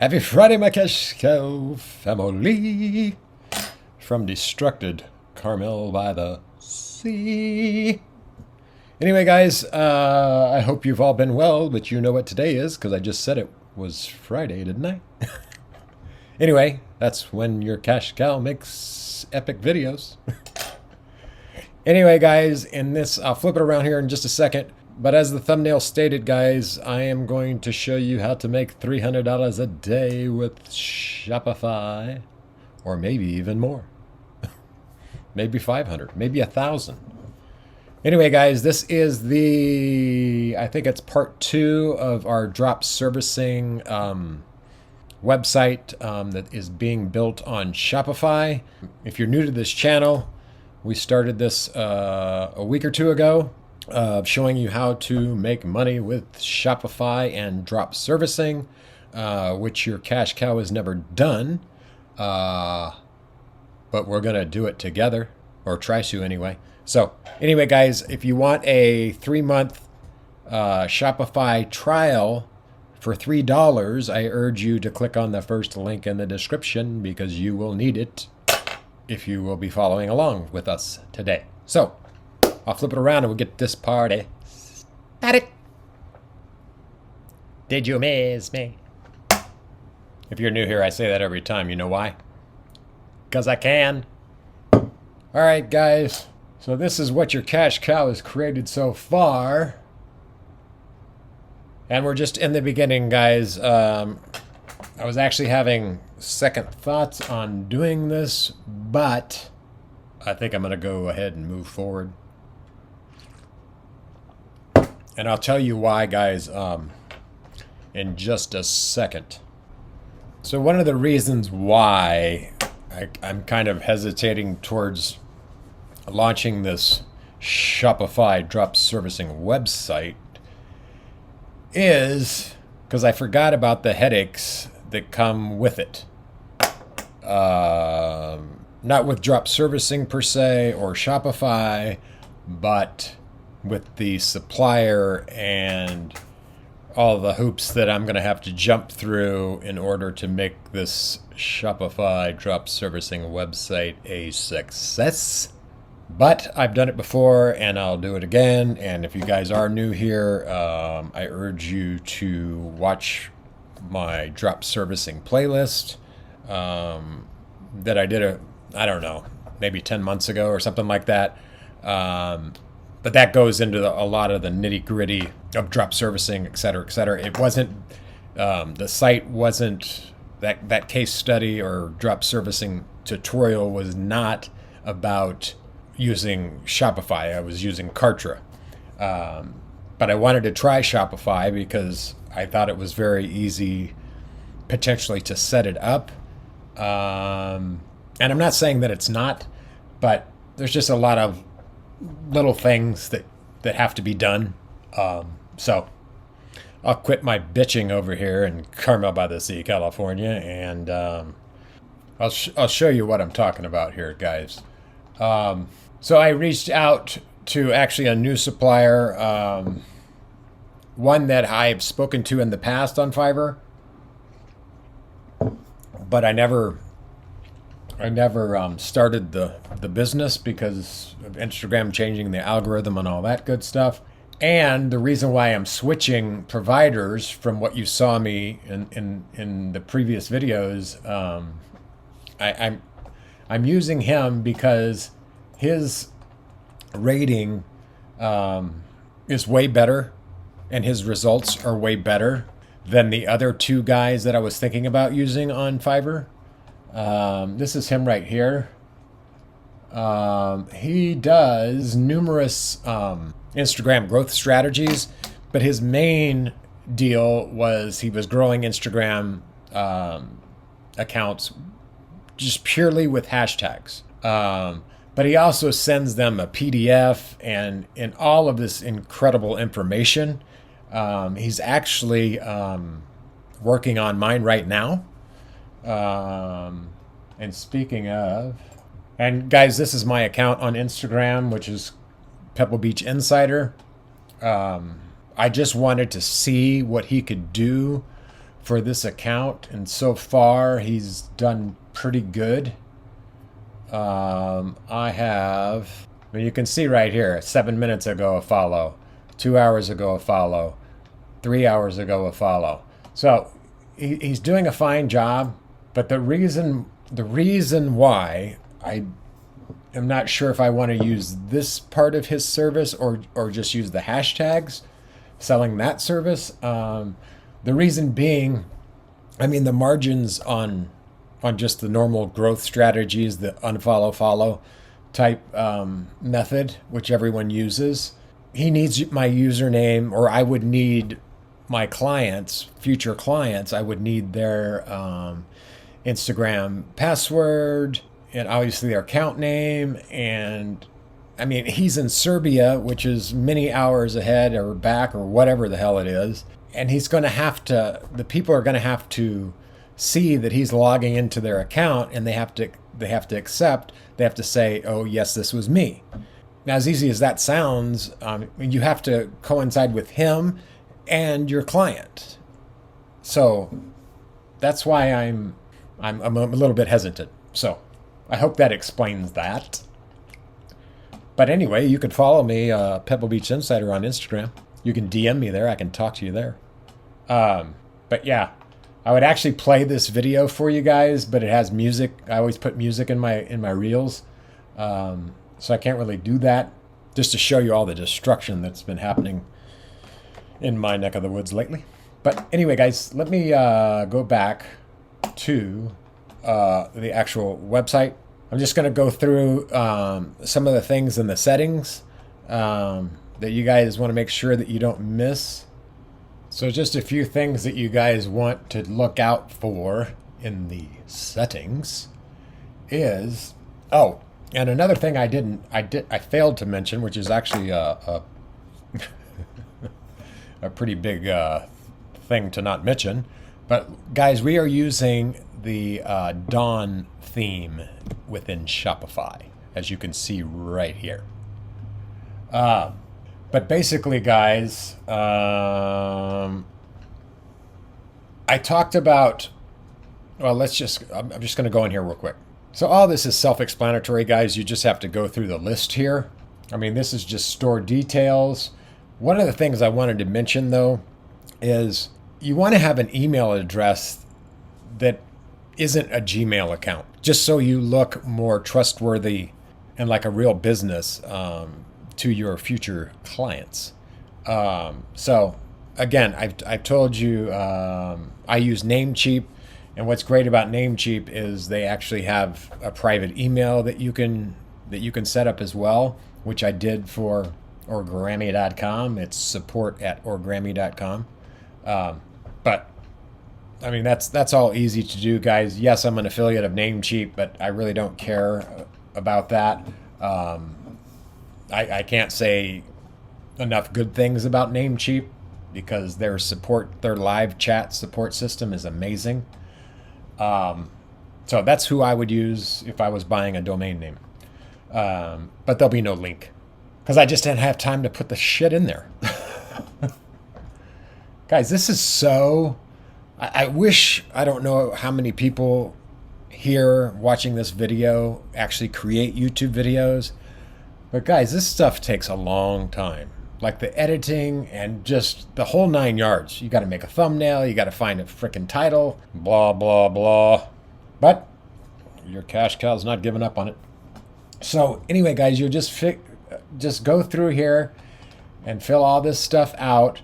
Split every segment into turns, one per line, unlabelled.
Happy Friday, my cash cow family. From destructed Carmel by the sea. Anyway, guys, I hope you've all been well, but you know what today is, because I just said it was Friday, didn't I? Anyway, that's when your cash cow makes epic videos. Anyway, guys, in this, I'll flip it around here in just a second. But as the thumbnail stated, guys, I am going to show you how to make $300 a day with Shopify, or maybe even more. Maybe 500, maybe 1,000. Anyway, guys, this is I think it's part 2 of our drop servicing website that is being built on Shopify. If you're new to this channel, we started this a week or two ago, showing you how to make money with Shopify and drop servicing, which your cash cow has never done. But we're going to do it together, or try to anyway. So anyway, guys, if you want a 3-month Shopify trial for $3, I urge you to click on the first link in the description, because you will need it if you will be following along with us today. So I'll flip it around and we'll get this party started. Did you miss me? If you're new here, I say that every time. You know why? Because I can. All right, guys. So this is what your cash cow has created so far. And we're just in the beginning, guys. I was actually having second thoughts on doing this, but I think I'm going to go ahead and move forward. And I'll tell you why, guys, in just a second. So one of the reasons why I'm kind of hesitating towards launching this Shopify drop servicing website is because I forgot about the headaches that come with it. Not with drop servicing per se or Shopify, but with the supplier and all the hoops that I'm going to have to jump through in order to make this Shopify drop servicing website a success. But I've done it before and I'll do it again. And if you guys are new here, I urge you to watch my drop servicing playlist that I did I don't know, maybe 10 months ago or something like that. But that goes into a lot of the nitty gritty of drop servicing, et cetera, et cetera. It wasn't, the site wasn't, that case study or drop servicing tutorial was not about using Shopify. I was using Kartra. But I wanted to try Shopify because I thought it was very easy potentially to set it up. And I'm not saying that it's not, but there's just a lot of little things that have to be done. So I'll quit my bitching over here in Carmel by the Sea, California, and I'll show you what I'm talking about here, guys. So I reached out to actually a new supplier, one that I've spoken to in the past on Fiverr, but I never started the business because of Instagram changing the algorithm and all that good stuff. And the reason why I'm switching providers from what you saw me in the previous videos, I'm using him because his rating is way better and his results are way better than the other 2 guys that I was thinking about using on Fiverr. This is him right here. He does numerous Instagram growth strategies, but his main deal was he was growing Instagram accounts just purely with hashtags. But he also sends them a PDF and all of this incredible information. He's actually working on mine right now. And speaking of, and guys, this is my account on Instagram, which is Pebble Beach Insider. I just wanted to see what he could do for this account, and so far he's done pretty good. You can see right here, 7 minutes ago a follow, 2 hours ago a follow, 3 hours ago a follow. So he's doing a fine job, but the reason why I am not sure if I want to use this part of his service or just use the hashtags selling that service. The reason being, the margins on just the normal growth strategies, the unfollow follow type method, which everyone uses. He needs my username, or I would need my clients, future clients, I would need their Instagram password and obviously their account name. And he's in Serbia, which is many hours ahead or back or whatever the hell it is. And he's going to have to, the people are going to have to see that he's logging into their account, and they have to accept, they have to say, oh yes, this was me. Now, as easy as that sounds, you have to coincide with him and your client. So that's why I'm a little bit hesitant. So I hope that explains that. But anyway, you can follow me, Pebble Beach Insider, on Instagram. You can DM me there. I can talk to you there. But yeah, I would actually play this video for you guys, but it has music. I always put music in my reels. So I can't really do that, just to show you all the destruction that's been happening in my neck of the woods lately. But anyway, guys, let me go back to the actual website. I'm just going to go through some of the things in the settings that you guys want to make sure that you don't miss. So just a few things that you guys want to look out for in the settings is, and another thing I failed to mention, which is actually a pretty big thing to not mention. But guys, we are using the Dawn theme within Shopify, as you can see right here. But basically, guys, I talked about, I'm just going to go in here real quick. So all this is self-explanatory, guys. You just have to go through the list here. This is just store details. One of the things I wanted to mention, though, is you want to have an email address that isn't a Gmail account, just so you look more trustworthy and like a real business to your future clients. So again, I've told you I use Namecheap, and what's great about Namecheap is they actually have a private email that you can set up as well, which I did for origami.com. It's support@origami.com. But that's all easy to do, guys. Yes, I'm an affiliate of Namecheap, but I really don't care about that. I can't say enough good things about Namecheap because their live chat support system is amazing. So that's who I would use if I was buying a domain name. But there'll be no link because I just didn't have time to put the shit in there. Guys, this is so... I wish, I don't know how many people here watching this video actually create YouTube videos. But guys, this stuff takes a long time. Like the editing and just the whole 9 yards. You got to make a thumbnail. You got to find a freaking title. Blah, blah, blah. But your cash cow's not giving up on it. So anyway, guys, you'll just go through here and fill all this stuff out.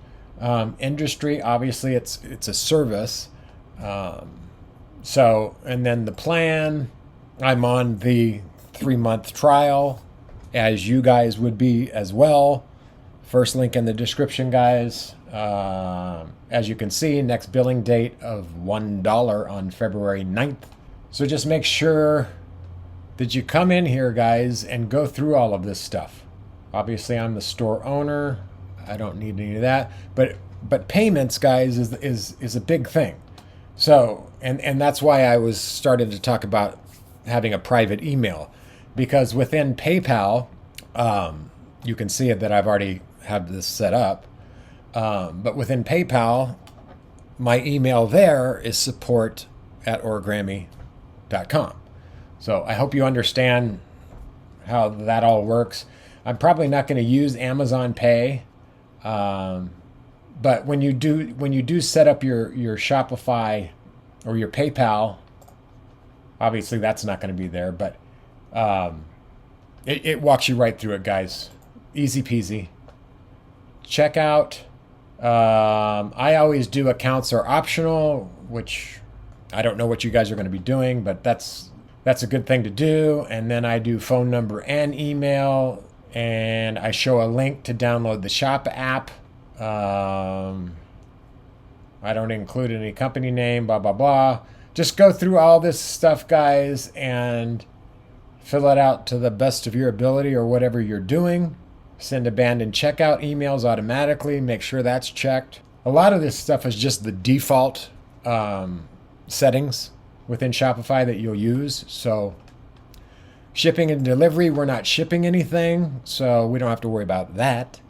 Industry, obviously, it's a service. So, and then the plan, I'm on the 3-month trial, as you guys would be as well. First link in the description, guys. As you can see, next billing date of $1 on February 9th. So just make sure that you come in here, guys, and go through all of this stuff. Obviously, I'm the store owner. I don't need any of that. But payments, guys, is a big thing. So, and that's why I was starting to talk about having a private email. Because within PayPal, you can see it that I've already have this set up. But within PayPal, my email there is support@origami.com. So I hope you understand how that all works. I'm probably not going to use Amazon Pay, but when you do set up your Shopify or your PayPal, obviously that's not going to be there, but it walks you right through it, guys. Easy peasy. Checkout. I always do accounts are optional, which I don't know what you guys are going to be doing, but that's a good thing to do. And then I do phone number and email, and I show a link to download the Shop app. I don't include any company name, blah, blah, blah. Just go through all this stuff, guys, and fill it out to the best of your ability or whatever you're doing. Send abandoned checkout emails automatically. Make sure that's checked. A lot of this stuff is just the default settings within Shopify that you'll use. So shipping and delivery, we're not shipping anything, so we don't have to worry about that.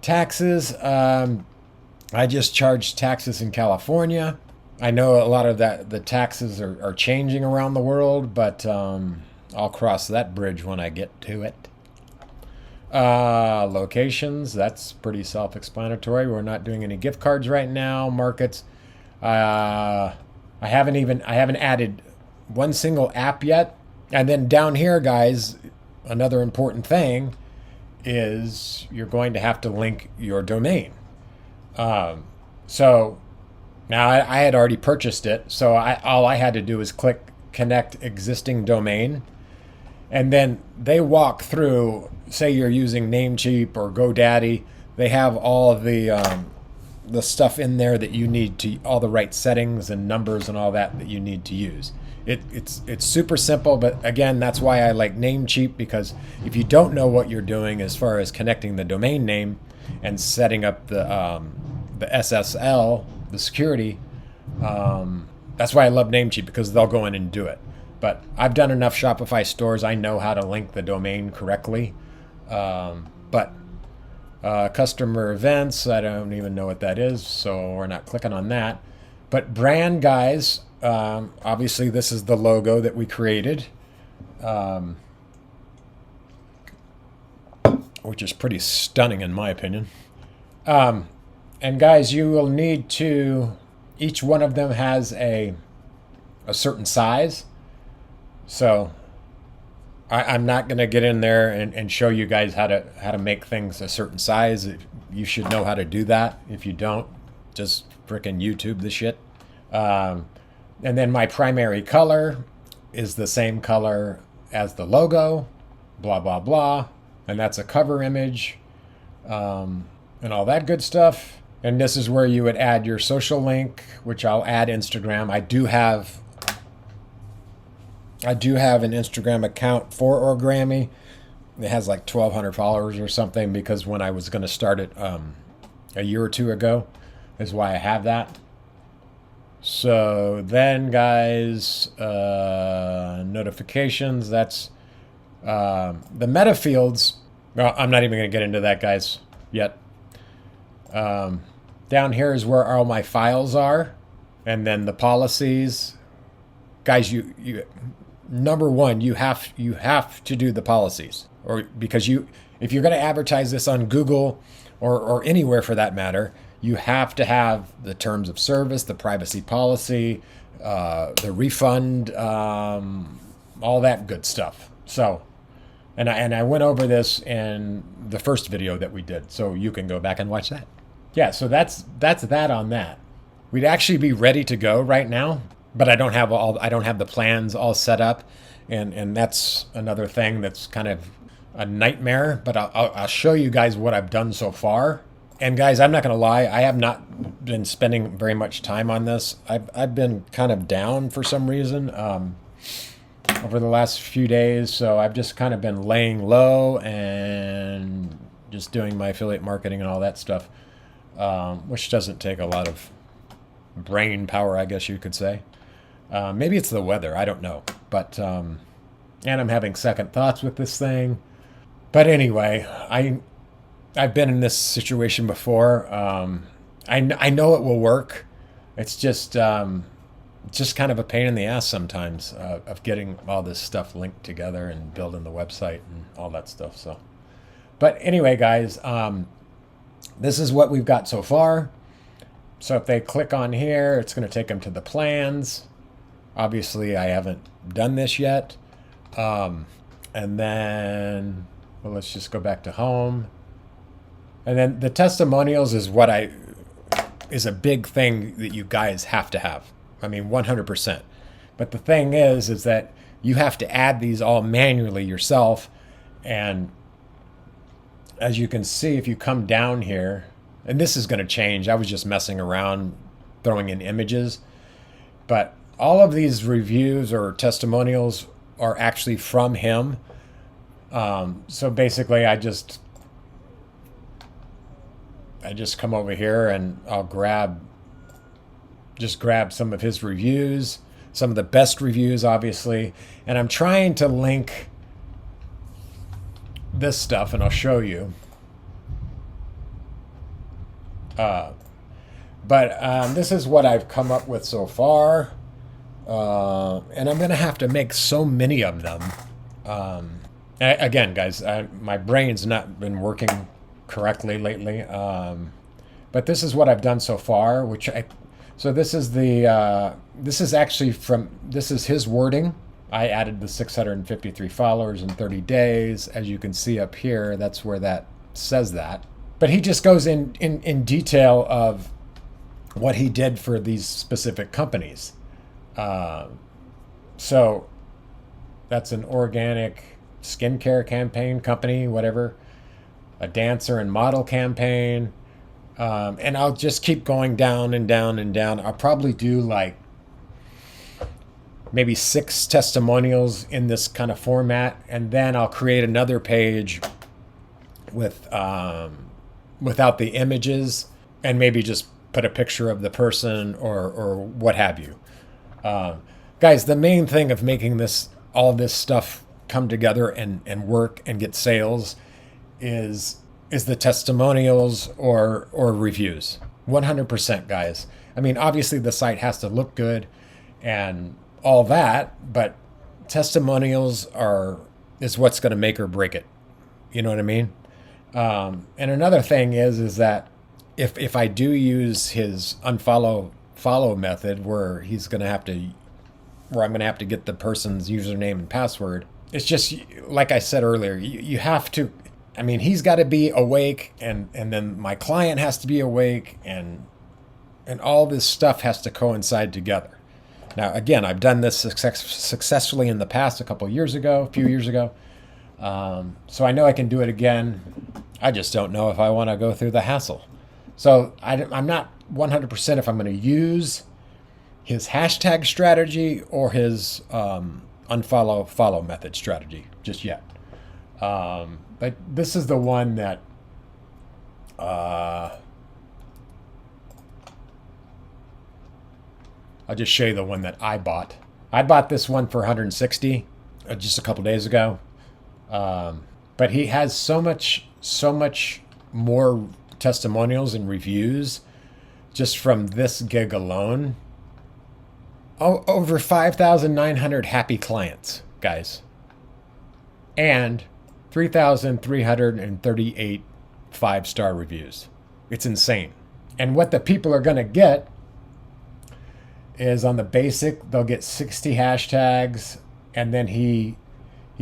Taxes, I just charge taxes in California. I know a lot of the taxes are changing around the world, but I'll cross that bridge when I get to it. Locations, that's pretty self-explanatory. We're not doing any gift cards right now. Markets, I haven't added one single app yet. And then down here, guys, another important thing is you're going to have to link your domain. So now I had already purchased it, so all I had to do was click connect existing domain, and then they walk through. Say you're using Namecheap or GoDaddy, they have all of the stuff in there that you need to, all the right settings and numbers and all that you need to use. It's super simple, but again, that's why I like Namecheap, because if you don't know what you're doing as far as connecting the domain name and setting up the SSL, the security, that's why I love Namecheap, because they'll go in and do it. But I've done enough Shopify stores, I know how to link the domain correctly. But customer events, I don't even know what that is, so we're not clicking on that. But brand, guys, obviously this is the logo that we created, which is pretty stunning in my opinion. And guys, you will need to, each one of them has a certain size. So I'm not going to get in there and show you guys how to make things a certain size. You should know how to do that. If you don't, just frickin' YouTube the shit. And then my primary color is the same color as the logo, blah, blah, blah. And that's a cover image, and all that good stuff. And this is where you would add your social link, which I'll add Instagram. I do have an Instagram account for Origami. It has like 1,200 followers or something, because when I was going to start it a year or two ago is why I have that. So then, guys, notifications, that's the meta fields. Well, I'm not even going to get into that, guys, yet. Down here is where all my files are, and then the policies. Guys, you number one, you have to do the policies, or because if you're going to advertise this on Google or anywhere for that matter, you have to have the terms of service, the privacy policy, the refund, all that good stuff. So, and I went over this in the first video that we did, so you can go back and watch that. Yeah, so that's that on that. We'd actually be ready to go right now, but I don't have the plans all set up, and that's another thing that's kind of a nightmare. But I'll show you guys what I've done so far. And guys, I'm not gonna lie, I have not been spending very much time on this. I've been kind of down for some reason over the last few days, so I've just kind of been laying low and just doing my affiliate marketing and all that stuff, which doesn't take a lot of brain power, I guess you could say. Maybe it's the weather, I don't know. But and I'm having second thoughts with this thing. But anyway, I've been in this situation before. I know it will work. It's just kind of a pain in the ass sometimes of getting all this stuff linked together and building the website and all that stuff. So, but anyway, guys, this is what we've got so far. So if they click on here, it's going to take them to the plans. Obviously, I haven't done this yet. And then, well, let's just go back to home. And then the testimonials is is a big thing that you guys have to have. I mean, 100%. But the thing is that you have to add these all manually yourself. And as you can see, if you come down here, and this is going to change. I was just messing around, throwing in images. But all of these reviews or testimonials are actually from him. So basically, I just come over here and I'll grab some of his reviews, some of the best reviews, obviously. And I'm trying to link this stuff, and I'll show you. But this is what I've come up with so far. And I'm going to have to make so many of them. Again, guys, my brain's not been working correctly lately. But this is what I've done so far, so this is this is his wording. I added the 653 followers in 30 days. As you can see up here, that's where that says that. But he just goes in detail of what he did for these specific companies. So that's an organic skincare campaign company, whatever, a dancer and model campaign. And I'll just keep going down and down and down. I'll probably do like maybe 6 testimonials in this kind of format, and then I'll create another page with without the images, and maybe just put a picture of the person or what have you. Guys, the main thing of making all this stuff come together and work and get sales is the testimonials or reviews. 100%, guys. I mean, obviously the site has to look good and all that, but testimonials is what's going to make or break it. You know what I mean? And another thing is that if I do use his follow method, where I'm going to have to get the person's username and password, it's just like I said earlier, you have to. I mean, he's got to be awake, and then my client has to be awake, and all this stuff has to coincide together. Now, again, I've done this successfully in the past, a few years ago. So I know I can do it again. I just don't know if I want to go through the hassle. So I'm not 100% if I'm going to use his hashtag strategy or his follow method strategy just yet. But this is the one that I'll just show you the one that I bought. I bought this one for $160 just a couple days ago. But he has so much more testimonials and reviews just from this gig alone. Over 5,900 happy clients, guys. And 3,338 5-star reviews. It's insane. And what the people are going to get is, on the basic, they'll get 60 hashtags, and then he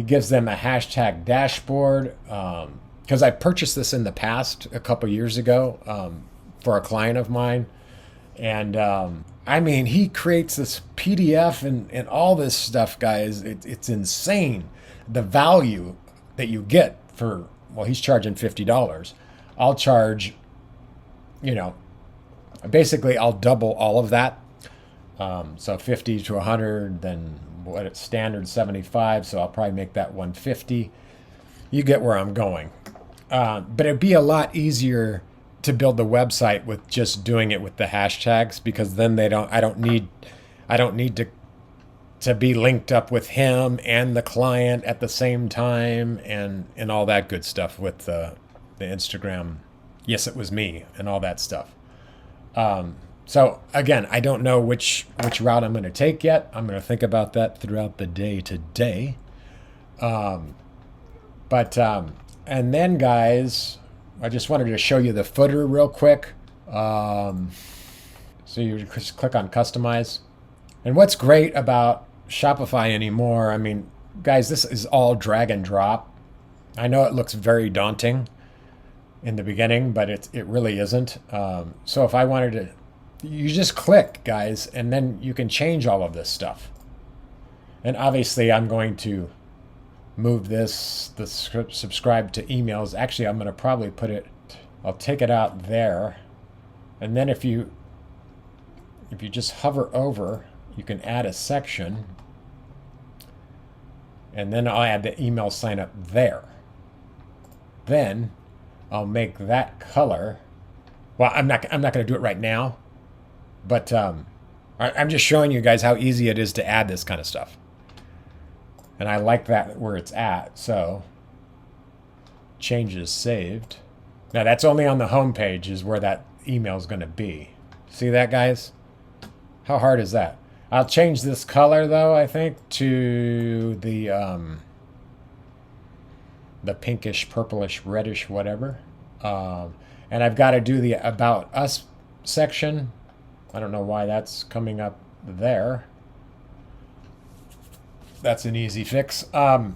gives them a hashtag dashboard. Because I purchased this in the past a couple years ago for a client of mine. And I mean, he creates this PDF and all this stuff, guys. It's insane. The value that you get for, well, he's charging $50. I'll charge, basically I'll double all of that. So 50 to 100, then what it's standard 75. So I'll probably make that 150. You get where I'm going. But it'd be a lot easier to build the website with just doing it with the hashtags, because then I don't need to be linked up with him and the client at the same time and all that good stuff with the Instagram. Yes, it was me and all that stuff. So again, I don't know which route I'm going to take yet. I'm going to think about that throughout the day today. And then guys, I just wanted to show you the footer real quick. So you just click on customize. And what's great about Shopify anymore, I mean, guys, this is all drag and drop. I know it looks very daunting in the beginning, but it really isn't. So if I wanted to, you just click, guys, and then you can change all of this stuff. And obviously I'm going to move the subscribe to emails. Actually, I'm going to probably I'll take it out there. And then if you just hover over, you can add a section. And then I'll add the email sign up there. Then I'll make that color. Well, I'm not going to do it right now. But I'm just showing you guys how easy it is to add this kind of stuff. And I like that where it's at. So changes saved. Now that's only on the home page is where that email is going to be. See that, guys? How hard is that? I'll change this color though, I think, to the pinkish, purplish, reddish, whatever. And I've got to do the About Us section. I don't know why that's coming up there. That's an easy fix. And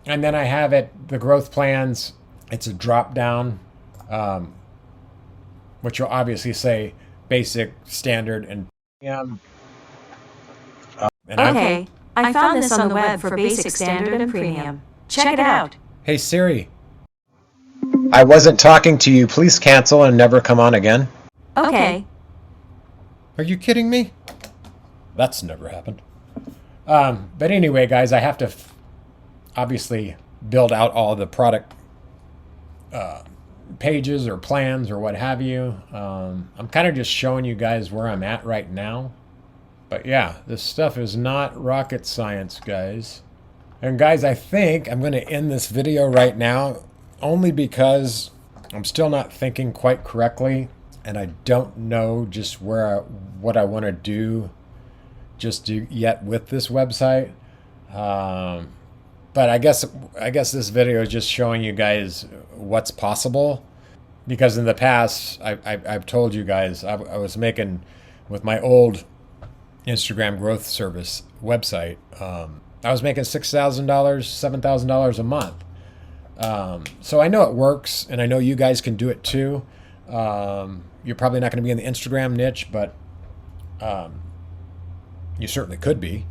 then I have the growth plans. It's a drop down, which will obviously say basic, standard, and premium.
Okay, I found this on the web for basic, standard, and premium. Check it out.
Hey Siri. I wasn't talking to you. Please cancel and never come on again.
Okay.
Are you kidding me? That's never happened. But anyway, guys, I have to obviously build out all the product pages or plans or what have you. I'm kind of just showing you guys where I'm at right now. But yeah, this stuff is not rocket science, guys. And guys, I think I'm going to end this video right now only because I'm still not thinking quite correctly. And I don't know just what I want to do yet with this website. But I guess this video is just showing you guys what's possible, because in the past I've told you guys I was making with my old Instagram growth service website. I was making $6,000, $7,000 a month. So I know it works, and I know you guys can do it too. You're probably not going to be in the Instagram niche, but you certainly could be.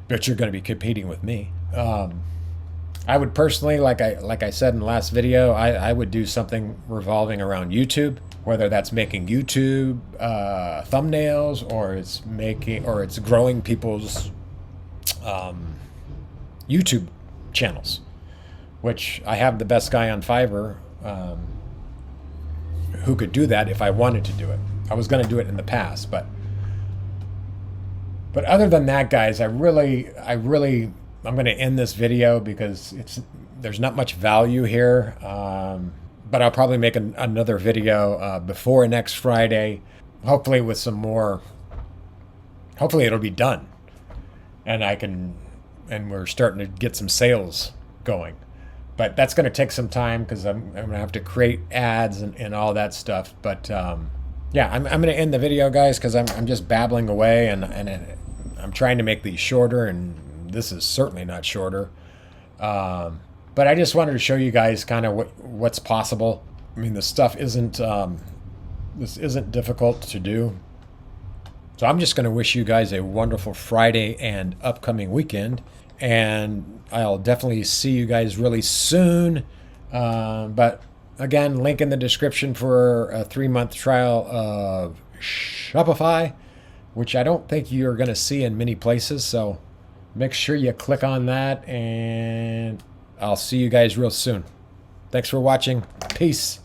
But you're going to be competing with me. I would personally, like I said in the last video, I would do something revolving around YouTube, whether that's making YouTube thumbnails, or it's growing people's YouTube channels, which I have the best guy on Fiverr who could do that if I wanted to do it. I was going to do it in the past, but other than that, guys, I'm going to end this video because there's not much value here. But I'll probably make another video before next Friday, hopefully with some more. Hopefully it'll be done, and we're starting to get some sales going. But that's going to take some time because I'm going to have to create ads and all that stuff. But yeah, I'm going to end the video, guys, because I'm just babbling away, and I'm trying to make these shorter, and this is certainly not shorter. But I just wanted to show you guys kind of what's possible. I mean, this stuff isn't difficult to do. So I'm just going to wish you guys a wonderful Friday and upcoming weekend. And I'll definitely see you guys really soon. But again, link in the description for a 3-month trial of Shopify, which I don't think you're going to see in many places. So make sure you click on that, and I'll see you guys real soon. Thanks for watching. Peace.